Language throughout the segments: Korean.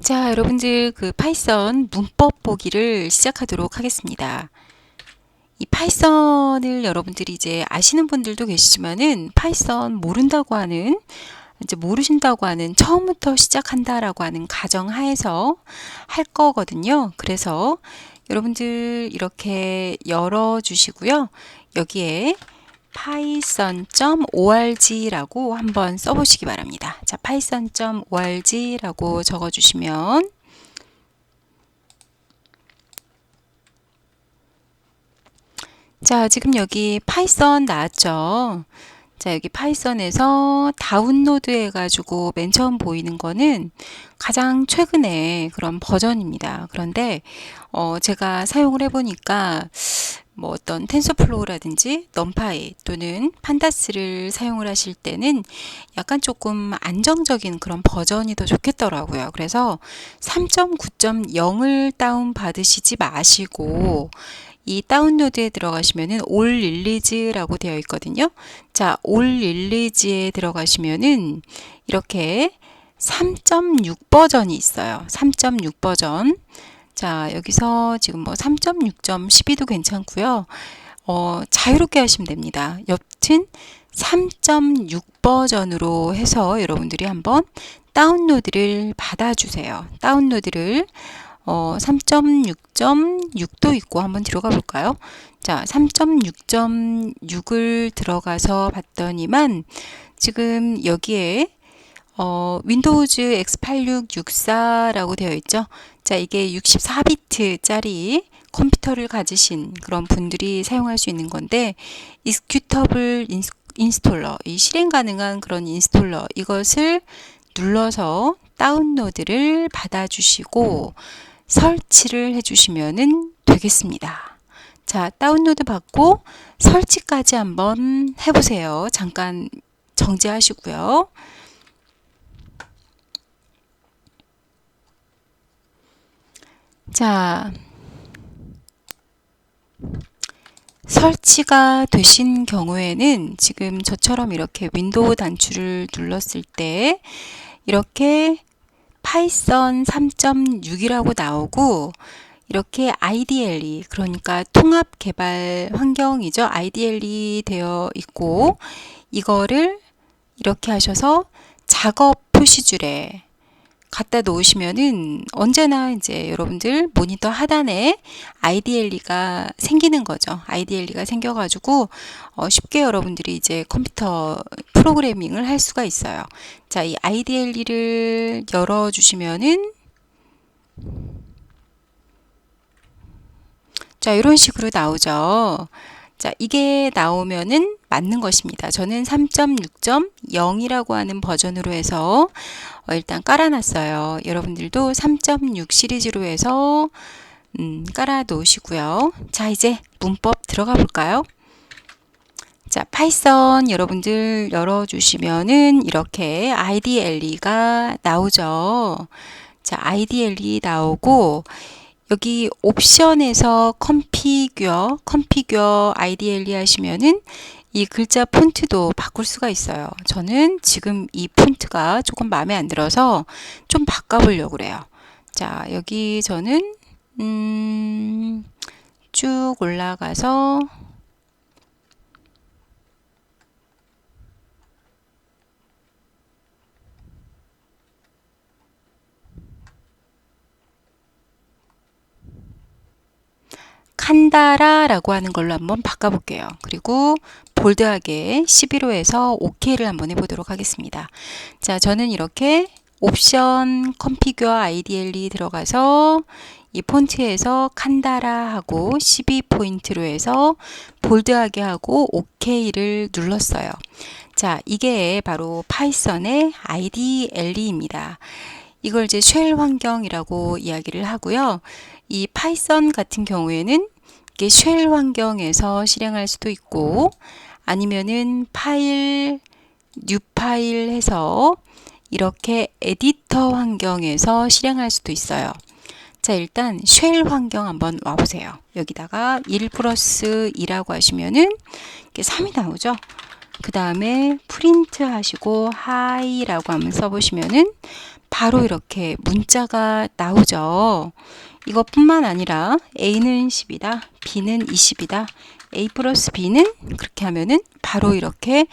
자, 여러분들 그 파이썬 문법 보기를 시작하도록 하겠습니다. 이 파이썬을 여러분들이 이제 아시는 분들도 계시지만은 파이썬 모르신다고 하는 처음부터 시작한다라고 하는 가정하에서 할 거거든요. 그래서 여러분들 이렇게 열어 주시고요. 여기에 python.org라고 한번 써보시기 바랍니다. 자, python.org라고 적어주시면 자, 지금 여기 파이썬 나왔죠. 자, 여기 파이썬에서 다운로드 해가지고 맨 처음 보이는 거는 가장 최근에 그런 버전입니다. 그런데 제가 사용을 해보니까 뭐 어떤 텐서플로우라든지 넘파이 또는 판다스를 사용을 하실 때는 약간 조금 안정적인 그런 버전이 더 좋겠더라고요. 그래서 3.9.0을 다운 받으시지 마시고 이 다운로드에 들어가시면은 올 릴리즈라고 되어 있거든요. 자, 올 릴리즈에 들어가시면은 이렇게 3.6 버전이 있어요. 3.6 버전. 자, 여기서 지금 뭐 3.6.12도 괜찮고요. 자유롭게 하시면 됩니다. 여튼 3.6 버전으로 해서 여러분들이 한번 다운로드를 받아주세요. 다운로드를 3.6.6도 있고 한번 들어가 볼까요? 자, 3.6.6을 들어가서 봤더니만 지금 여기에 윈도우즈 X8664라고 되어 있죠. 자, 이게 64비트짜리 컴퓨터를 가지신 그런 분들이 사용할 수 있는 건데, 익스큐터블 인스톨러, 이 실행 가능한 그런 인스톨러, 이것을 눌러서 다운로드를 받아주시고 설치를 해주시면 되겠습니다. 자, 다운로드 받고 설치까지 한번 해보세요. 잠깐 정지하시고요. 자, 설치가 되신 경우에는 지금 저처럼 이렇게 윈도우 단추를 눌렀을 때 이렇게 파이썬 3.6이라고 나오고 이렇게 IDLE, 그러니까 통합 개발 환경이죠. IDLE 되어 있고 이거를 이렇게 하셔서 작업 표시줄에 갖다 놓으시면은 언제나 이제 여러분들 모니터 하단에 IDLE가 생기는 거죠. IDLE가 생겨가지고 쉽게 여러분들이 이제 컴퓨터 프로그래밍을 할 수가 있어요. 자, 이 IDLE를 열어주시면은 자, 이런 식으로 나오죠. 자, 이게 나오면은 맞는 것입니다. 저는 3.6.0이라고 하는 버전으로 해서 일단 깔아놨어요. 여러분들도 3.6 시리즈로 해서 깔아 놓으시고요. 자, 이제 문법 들어가 볼까요? 자, 파이썬 여러분들 열어주시면은 이렇게 IDLE가 나오죠. 자, IDLE 나오고 여기 옵션에서 컨피규어 IDLE 하시면은 이 글자 폰트도 바꿀 수가 있어요. 저는 지금 이 폰트가 조금 마음에 안 들어서 좀 바꿔보려고 그래요. 자, 여기 저는 쭉 올라가서 칸다라라고 하는 걸로 한번 바꿔볼게요. 그리고 볼드하게 11호에서 OK를 한번 해보도록 하겠습니다. 자, 저는 이렇게 옵션 컨피규어 IDLE 들어가서 이 폰트에서 칸다라 하고 12포인트로 해서 볼드하게 하고 OK를 눌렀어요. 자, 이게 바로 파이썬의 IDLE입니다. 이걸 이제 쉘 환경이라고 이야기를 하고요. 이 파이썬 같은 경우에는 이게 쉘 환경에서 실행할 수도 있고 아니면은 파일, 뉴 파일 해서 이렇게 에디터 환경에서 실행할 수도 있어요. 자, 일단 쉘 환경 한번 와보세요. 여기다가 1 플러스 2라고 하시면은 이게 3이 나오죠. 그 다음에 프린트 하시고 하이라고 한번 써보시면은 바로 이렇게 문자가 나오죠. 이것뿐만 아니라 A는 10이다, B는 20이다, A 플러스 B는 그렇게 하면은 바로 이렇게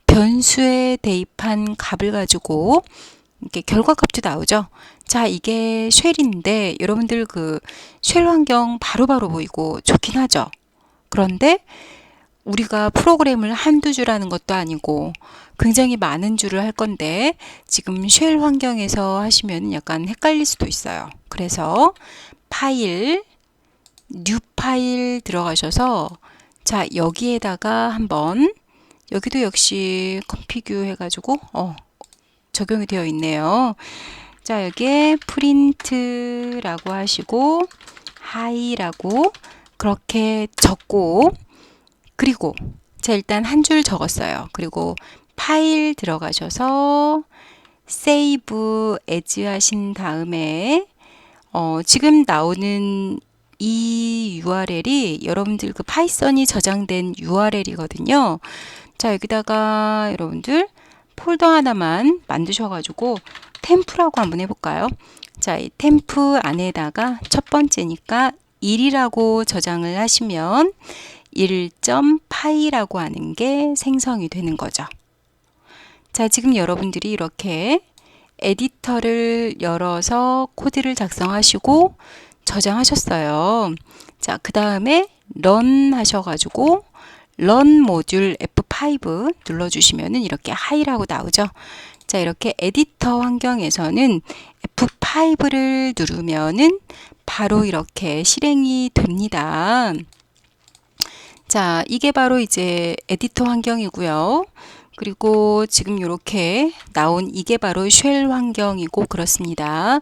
변수에 대입한 값을 가지고 이렇게 결과값도 나오죠. 자, 이게 쉘인데 여러분들 그 쉘 환경 바로바로 보이고 좋긴 하죠. 그런데 우리가 프로그램을 한두 줄 하는 것도 아니고 굉장히 많은 줄을 할 건데 지금 쉘 환경에서 하시면 약간 헷갈릴 수도 있어요. 그래서 파일, 뉴 파일 들어가셔서 자, 여기에다가 한번 여기도 역시 컴피규 해가지고 적용이 되어 있네요. 자, 여기에 프린트라고 하시고 하이라고 그렇게 적고, 그리고 자, 일단 한 줄 적었어요. 그리고 파일 들어가셔서 세이브 에즈 하신 다음에 지금 나오는 이 URL이 여러분들 그 파이썬이 저장된 URL이거든요. 자, 여기다가 여러분들 폴더 하나만 만드셔가지고 템프라고 한번 해볼까요? 자, 이 템프 안에다가 첫 번째니까 1이라고 저장을 하시면 1.py라고 하는 게 생성이 되는 거죠. 자, 지금 여러분들이 이렇게 에디터를 열어서 코드를 작성하시고 저장하셨어요. 자, 그 다음에 run 하셔가지고 run 모듈 F5 눌러주시면은 이렇게 하이라고 나오죠. 자, 이렇게 에디터 환경에서는 F5를 누르면은 바로 이렇게 실행이 됩니다. 자, 이게 바로 이제 에디터 환경이고요. 그리고 지금 이렇게 나온 이게 바로 쉘 환경이고 그렇습니다.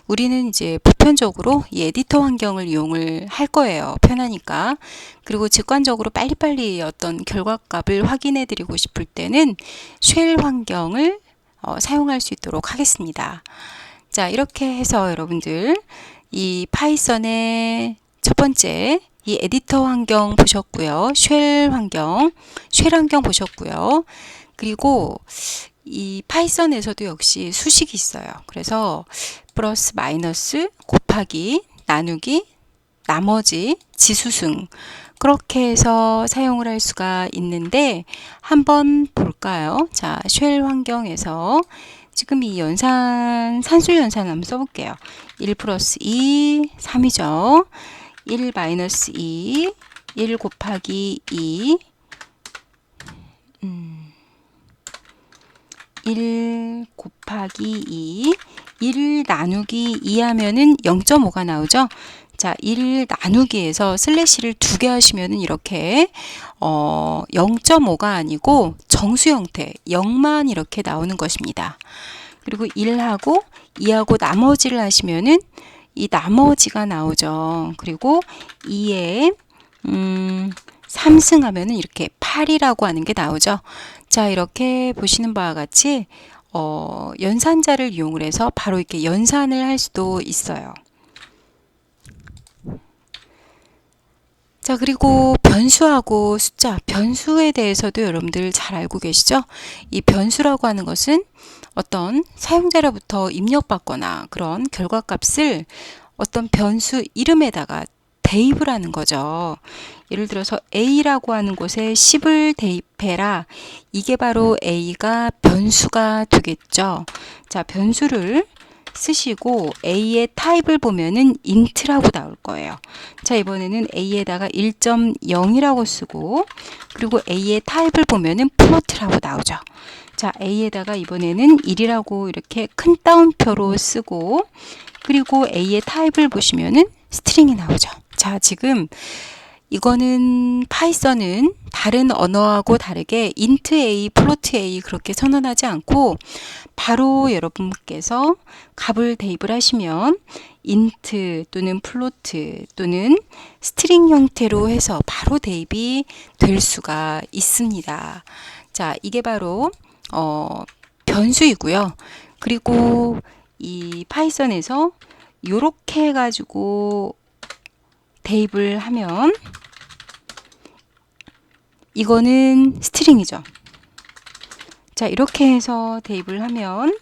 우리는 이제 보편적으로 이 에디터 환경을 이용을 할 거예요. 편하니까. 그리고 직관적으로 빨리빨리 어떤 결과값을 확인해 드리고 싶을 때는 쉘 환경을 사용할 수 있도록 하겠습니다. 자, 이렇게 해서 여러분들 이 파이썬의 첫 번째 이 에디터 환경 보셨고요. 쉘 환경 보셨고요. 그리고 이 파이썬에서도 역시 수식이 있어요. 그래서 플러스, 마이너스, 곱하기, 나누기, 나머지, 지수승 그렇게 해서 사용을 할 수가 있는데 한번 볼까요? 자, 쉘 환경에서 지금 이 연산, 산술 연산 한번 써볼게요. 1 플러스 2, 3이죠. 1 마이너스 2, 1 곱하기 2, 1 곱하기 2, 1 나누기 2 하면은 0.5가 나오죠. 자, 1 나누기에서 슬래시를 2개 하시면은 이렇게 0.5가 아니고 정수 형태 0만 이렇게 나오는 것입니다. 그리고 1하고 2하고 나머지를 하시면은 이 나머지가 나오죠. 그리고 2에 3승 하면은 이렇게 8이라고 하는 게 나오죠. 자, 이렇게 보시는 바와 같이 연산자를 이용을 해서 바로 이렇게 연산을 할 수도 있어요. 자, 그리고 변수하고 숫자, 변수에 대해서도 여러분들 잘 알고 계시죠? 이 변수라고 하는 것은 어떤 사용자로부터 입력받거나 그런 결과값을 어떤 변수 이름에다가 대입을 하는 거죠. 예를 들어서 A라고 하는 곳에 10을 대입해라. 이게 바로 A가 변수가 되겠죠. 자, 변수를 쓰시고 A의 타입을 보면은 int라고 나올 거예요. 자, 이번에는 A에다가 1.0이라고 쓰고 그리고 A의 타입을 보면은 float라고 나오죠. 자, A에다가 이번에는 1이라고 이렇게 큰 따옴표로 쓰고 그리고 A의 타입을 보시면은 스트링이 나오죠. 자, 지금 이거는 파이썬은 다른 언어하고 다르게 int a, float a 그렇게 선언하지 않고 바로 여러분께서 값을 대입을 하시면 int 또는 float 또는 스트링 형태로 해서 바로 대입이 될 수가 있습니다. 자, 이게 바로 변수이고요. 그리고 이 파이썬에서 이렇게 해가지고 대입을 하면 이거는 스트링이죠. 자, 이렇게 해서 대입을 하면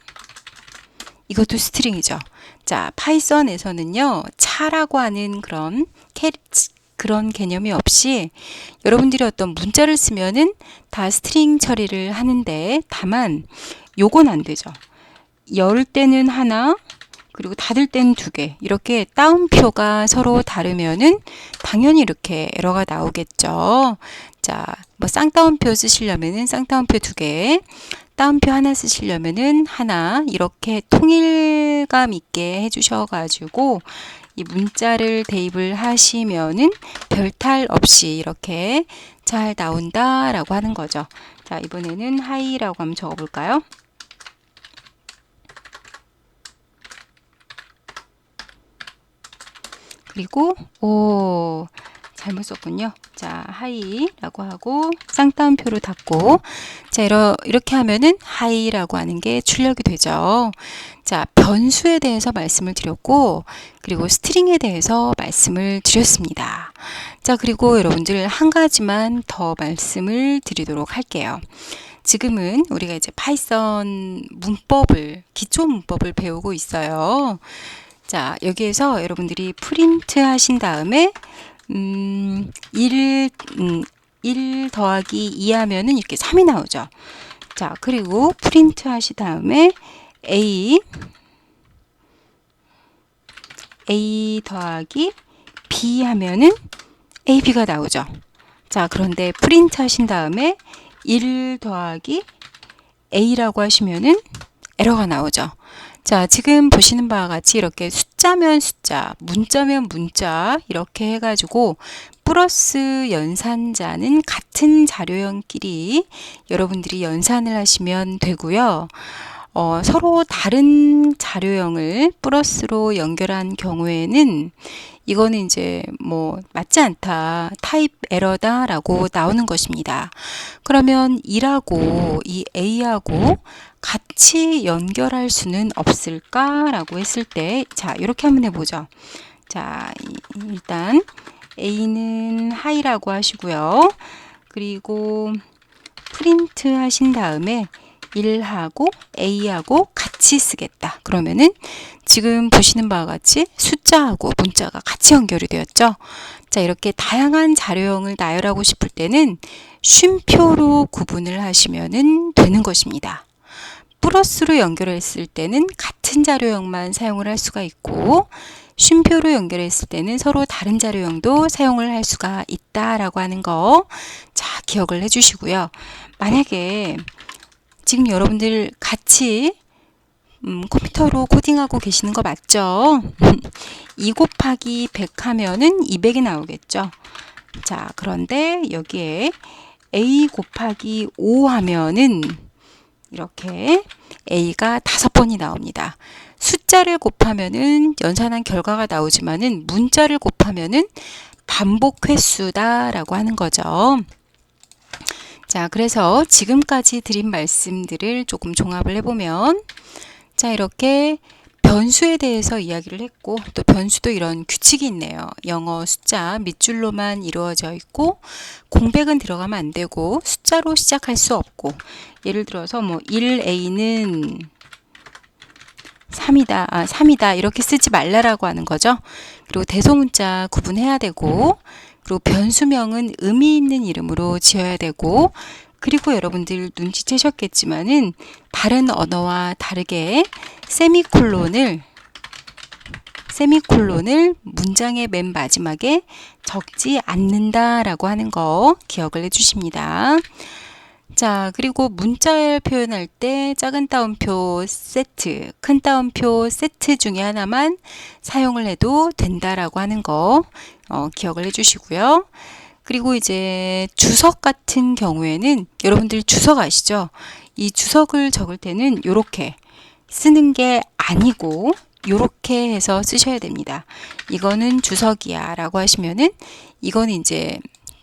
이것도 스트링이죠. 자, 파이썬에서는요, 차라고 하는 그런 개념이 없이 여러분들이 어떤 문자를 쓰면은 다 스트링 처리를 하는데, 다만 요건 안 되죠. 열 때는 하나, 그리고 닫을 때는 두 개. 이렇게 따옴표가 서로 다르면은 당연히 이렇게 에러가 나오겠죠. 자, 뭐 쌍따옴표 쓰시려면은 쌍따옴표 두 개, 따옴표 하나 쓰시려면은 하나, 이렇게 통일감 있게 해주셔가지고 이 문자를 대입을 하시면은 별탈 없이 이렇게 잘 나온다라고 하는 거죠. 자, 이번에는 하이라고 한번 적어볼까요? 그리고 잘못 썼군요. 자, 하이라고 하고 쌍따옴표로 닫고, 자, 이렇게 하면은 하이라고 하는 게 출력이 되죠. 자, 변수에 대해서 말씀을 드렸고, 그리고 스트링에 대해서 말씀을 드렸습니다. 자, 그리고 여러분들 한 가지만 더 말씀을 드리도록 할게요. 지금은 우리가 이제 파이썬 기초 문법을 배우고 있어요. 자, 여기에서 여러분들이 프린트 하신 다음에 1 더하기 2 하면은 이렇게 3이 나오죠. 자, 그리고 프린트 하신 다음에 A 더하기 B 하면은 AB가 나오죠. 자, 그런데 프린트 하신 다음에 1 더하기 A라고 하시면은 에러가 나오죠. 자, 지금 보시는 바와 같이 이렇게 숫자면 숫자, 문자면 문자 이렇게 해가지고 플러스 연산자는 같은 자료형끼리 여러분들이 연산을 하시면 되고요. 서로 다른 자료형을 플러스로 연결한 경우에는 이거는 이제 뭐 맞지 않다, 타입 에러다 라고 나오는 것입니다. 그러면 2라고 이 A하고 같이 연결할 수는 없을까 라고 했을 때, 자, 이렇게 한번 해보죠. 자, 일단 A는 하이라고 하시고요. 그리고 프린트 하신 다음에 1하고 A하고 같이 쓰겠다. 그러면은 지금 보시는 바와 같이 숫자하고 문자가 같이 연결이 되었죠. 자, 이렇게 다양한 자료형을 나열하고 싶을 때는 쉼표로 구분을 하시면 되는 것입니다. 플러스로 연결했을 때는 같은 자료형만 사용을 할 수가 있고, 쉼표로 연결했을 때는 서로 다른 자료형도 사용을 할 수가 있다라고 하는 거, 자, 기억을 해주시고요. 만약에 지금 여러분들 같이 컴퓨터로 코딩하고 계시는 거 맞죠? 2 곱하기 100 하면은 200이 나오겠죠. 자, 그런데 여기에 A 곱하기 5 하면은 이렇게 A가 5번이 나옵니다. 숫자를 곱하면은 연산한 결과가 나오지만은 문자를 곱하면은 반복 횟수다라고 하는 거죠. 자, 그래서 지금까지 드린 말씀들을 조금 종합을 해보면, 자, 이렇게 변수에 대해서 이야기를 했고, 또 변수도 이런 규칙이 있네요. 영어 숫자 밑줄로만 이루어져 있고, 공백은 들어가면 안 되고, 숫자로 시작할 수 없고, 예를 들어서 뭐 1A는 3이다 이렇게 쓰지 말라라고 하는 거죠. 그리고 대소문자 구분해야 되고, 그리고 변수명은 의미 있는 이름으로 지어야 되고, 그리고 여러분들 눈치채셨겠지만은 다른 언어와 다르게 세미콜론을 문장의 맨 마지막에 적지 않는다라고 하는 거 기억을 해주십니다. 자, 그리고 문자를 표현할 때 작은 따옴표 세트, 큰 따옴표 세트 중에 하나만 사용을 해도 된다라고 하는 거 기억을 해주시고요. 그리고 이제 주석 같은 경우에는 여러분들 주석 아시죠? 이 주석을 적을 때는 이렇게 쓰는 게 아니고 이렇게 해서 쓰셔야 됩니다. 이거는 주석이야 라고 하시면은 이거는 이제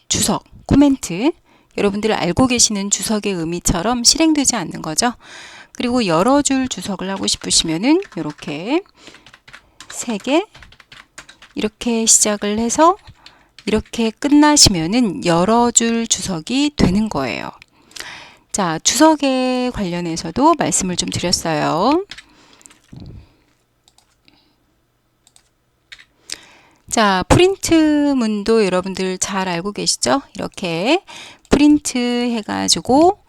주석, 코멘트, 여러분들 알고 계시는 주석의 의미처럼 실행되지 않는 거죠. 그리고 여러 줄 주석을 하고 싶으시면은 이렇게 3개 이렇게 시작을 해서 이렇게 끝나시면은 여러 줄 주석이 되는 거예요. 자, 주석에 관련해서도 말씀을 좀 드렸어요. 자, 프린트문도 여러분들 잘 알고 계시죠? 이렇게 프린트 해가지고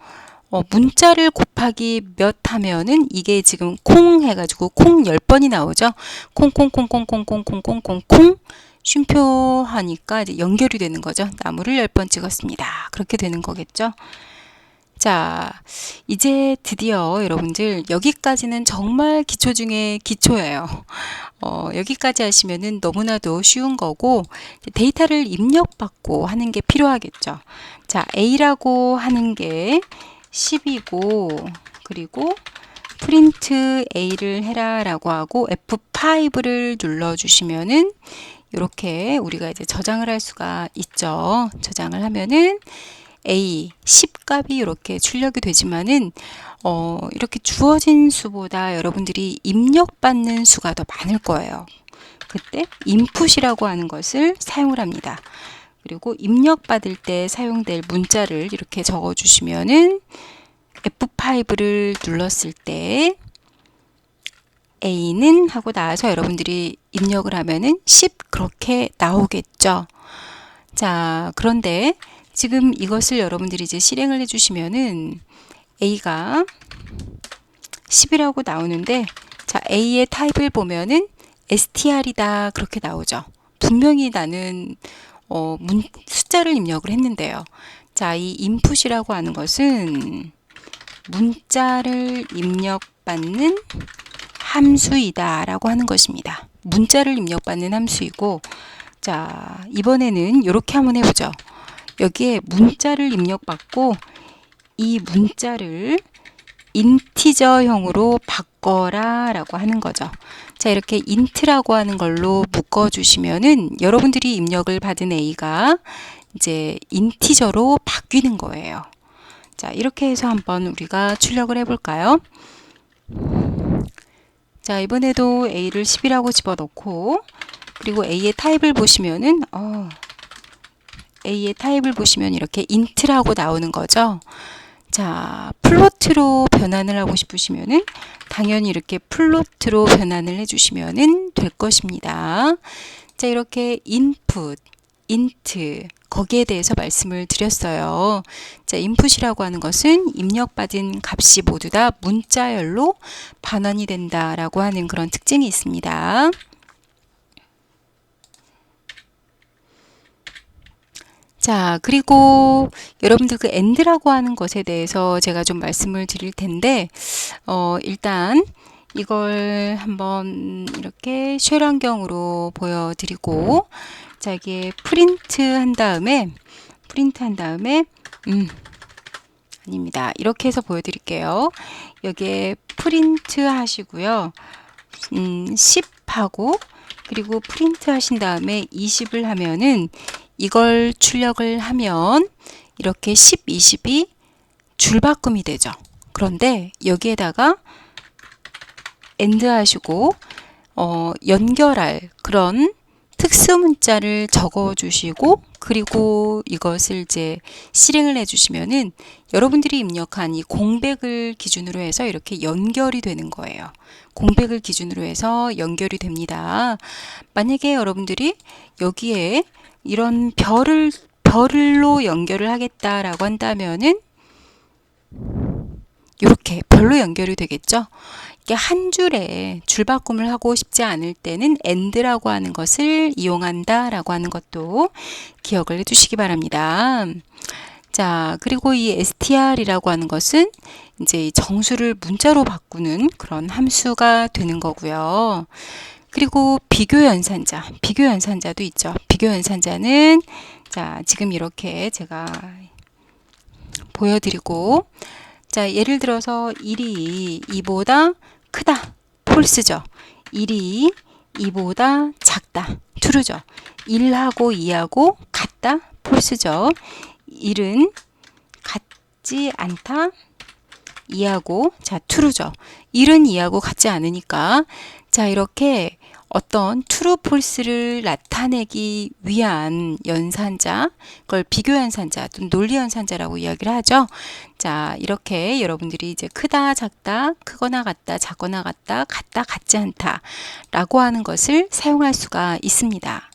문자를 곱하기 몇 하면은 이게 지금 콩 해가지고 콩 10번이 나오죠? 콩콩콩콩콩콩콩콩콩콩 쉼표하니까 이제 연결이 되는 거죠. 나무를 10번 찍었습니다. 그렇게 되는 거겠죠? 자, 이제 드디어 여러분들 여기까지는 정말 기초 중에 기초예요. 여기까지 하시면은 너무나도 쉬운 거고 데이터를 입력받고 하는 게 필요하겠죠. 자, A라고 하는 게 10이고 그리고 프린트 A를 해라 라고 하고 F5를 눌러 주시면은 이렇게 우리가 이제 저장을 할 수가 있죠. 저장을 하면은 A 10값이 이렇게 출력이 되지만은 이렇게 주어진 수보다 여러분들이 입력받는 수가 더 많을 거예요. 그때 인풋이라고 하는 것을 사용을 합니다. 그리고 입력받을 때 사용될 문자를 이렇게 적어 주시면은 F5를 눌렀을 때 A는 하고 나서 여러분들이 입력을 하면은 10 그렇게 나오겠죠. 자, 그런데 지금 이것을 여러분들이 이제 실행을 해주시면은 A가 10이라고 나오는데, 자, A의 타입을 보면은 str이다 그렇게 나오죠. 분명히 나는 숫자를 입력을 했는데요. 자, 이 input이라고 하는 것은 문자를 입력받는 함수이다 라고 하는 것입니다. 문자를 입력받는 함수이고, 자, 이번에는 이렇게 한번 해보죠. 여기에 문자를 입력받고 이 문자를 인티저형으로 바꿔라 라고 하는 거죠. 자, 이렇게 int라고 하는 걸로 묶어 주시면은 여러분들이 입력을 받은 A가 이제 인티저로 바뀌는 거예요. 자, 이렇게 해서 한번 우리가 출력을 해 볼까요? 자, 이번에도 A를 10이라고 집어넣고, 그리고 A의 타입을 보시면은 A의 타입을 보시면 이렇게 int라고 나오는 거죠. 자, 플로트로 변환을 하고 싶으시면은 당연히 이렇게 플로트로 변환을 해주시면은 될 것입니다. 자, 이렇게 input, int 거기에 대해서 말씀을 드렸어요. 자, input이라고 하는 것은 입력받은 값이 모두 다 문자열로 반환이 된다라고 하는 그런 특징이 있습니다. 자, 그리고 여러분들 그 AND라고 하는 것에 대해서 제가 좀 말씀을 드릴 텐데, 일단 이걸 한번 이렇게 쉘 환경으로 보여드리고, 자, 이게 프린트 한 다음에, 아닙니다. 이렇게 해서 보여드릴게요. 여기에 프린트 하시고요. 10하고, 그리고 프린트 하신 다음에 20을 하면은 이걸 출력을 하면 이렇게 10, 20이 줄바꿈이 되죠. 그런데 여기에다가 AND 하시고 연결할 그런 특수 문자를 적어 주시고, 그리고 이것을 이제 실행을 해 주시면은 여러분들이 입력한 이 공백을 기준으로 해서 이렇게 연결이 되는 거예요. 공백을 기준으로 해서 연결이 됩니다. 만약에 여러분들이 여기에 이런 별로 연결을 하겠다라고 한다면은 이렇게 별로 연결이 되겠죠. 이게 한 줄에 줄바꿈을 하고 싶지 않을 때는 AND라고 하는 것을 이용한다라고 하는 것도 기억을 해주시기 바랍니다. 자, 그리고 이 str이라고 하는 것은 이제 이 정수를 문자로 바꾸는 그런 함수가 되는 거고요. 그리고 비교 연산자도 있죠. 비교 연산자는 자, 지금 이렇게 제가 보여드리고, 자, 예를 들어서 1이 2보다 크다, 폴스죠. 1이 2보다 작다, true죠. 1하고 2하고 같다, 폴스죠. 1은 같지 않다, 2하고, 자, true죠. 1은 2하고 같지 않으니까, 자, 이렇게 어떤 true, false를 나타내기 위한 연산자, 그걸 비교 연산자 또는 논리 연산자라고 이야기를 하죠. 자, 이렇게 여러분들이 이제 크다, 작다, 크거나 같다, 작거나 같다, 같다, 같지 않다 라고 하는 것을 사용할 수가 있습니다.